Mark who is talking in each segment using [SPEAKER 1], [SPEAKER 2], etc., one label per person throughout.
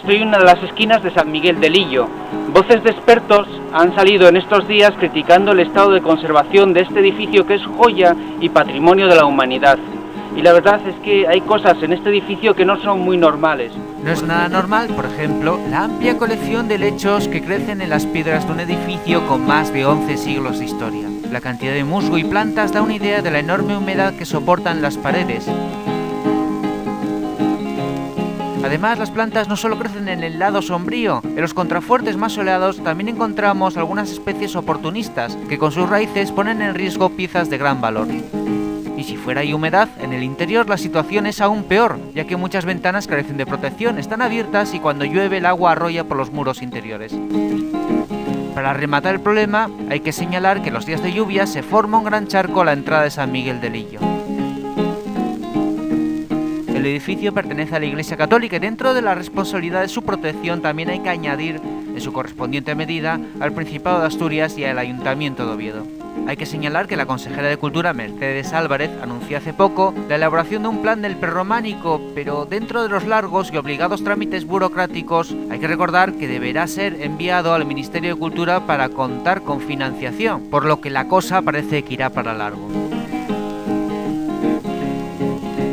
[SPEAKER 1] Estoy en una de las esquinas de San Miguel de Lillo. Voces de expertos han salido en estos días criticando el estado de conservación de este edificio que es joya y patrimonio de la humanidad. Y la verdad es que hay cosas en este edificio que no son muy normales.
[SPEAKER 2] No es nada normal, por ejemplo, la amplia colección de helechos que crecen en las piedras de un edificio con más de 11 siglos de historia. La cantidad de musgo y plantas da una idea de la enorme humedad que soportan las paredes. Además, las plantas no solo crecen en el lado sombrío, en los contrafuertes más soleados también encontramos algunas especies oportunistas que con sus raíces ponen en riesgo piezas de gran valor. Y si fuera hay humedad, en el interior la situación es aún peor, ya que muchas ventanas carecen de protección, están abiertas y cuando llueve el agua arrolla por los muros interiores. Para rematar el problema, hay que señalar que en los días de lluvia se forma un gran charco a la entrada de San Miguel de Lillo. El edificio pertenece a la Iglesia Católica y dentro de la responsabilidad de su protección también hay que añadir, en su correspondiente medida, al Principado de Asturias y al Ayuntamiento de Oviedo. Hay que señalar que la consejera de Cultura, Mercedes Álvarez, anunció hace poco la elaboración de un plan del prerrománico, pero dentro de los largos y obligados trámites burocráticos, hay que recordar que deberá ser enviado al Ministerio de Cultura para contar con financiación, por lo que la cosa parece que irá para largo.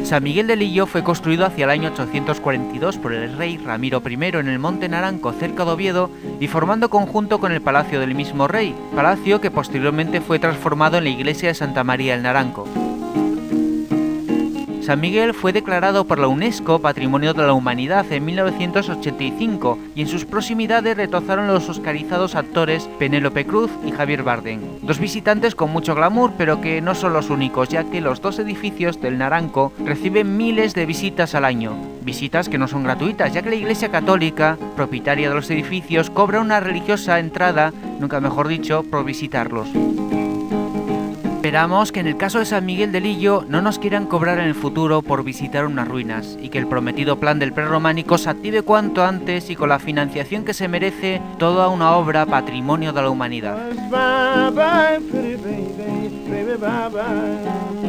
[SPEAKER 2] San Miguel de Lillo fue construido hacia el año 842 por el rey Ramiro I en el Monte Naranco, cerca de Oviedo, y formando conjunto con el palacio del mismo rey, palacio que posteriormente fue transformado en la iglesia de Santa María del Naranco. San Miguel fue declarado por la UNESCO Patrimonio de la Humanidad en 1985 y en sus proximidades retozaron los oscarizados actores Penélope Cruz y Javier Bardem, dos visitantes con mucho glamour pero que no son los únicos, ya que los dos edificios del Naranco reciben miles de visitas al año, visitas que no son gratuitas, ya que la Iglesia Católica, propietaria de los edificios, cobra una religiosa entrada, nunca mejor dicho, por visitarlos. Esperamos que en el caso de San Miguel de Lillo no nos quieran cobrar en el futuro por visitar unas ruinas y que el prometido plan del prerrománico se active cuanto antes y con la financiación que se merece toda una obra patrimonio de la humanidad.
[SPEAKER 3] Bye bye, pretty baby, baby, bye bye.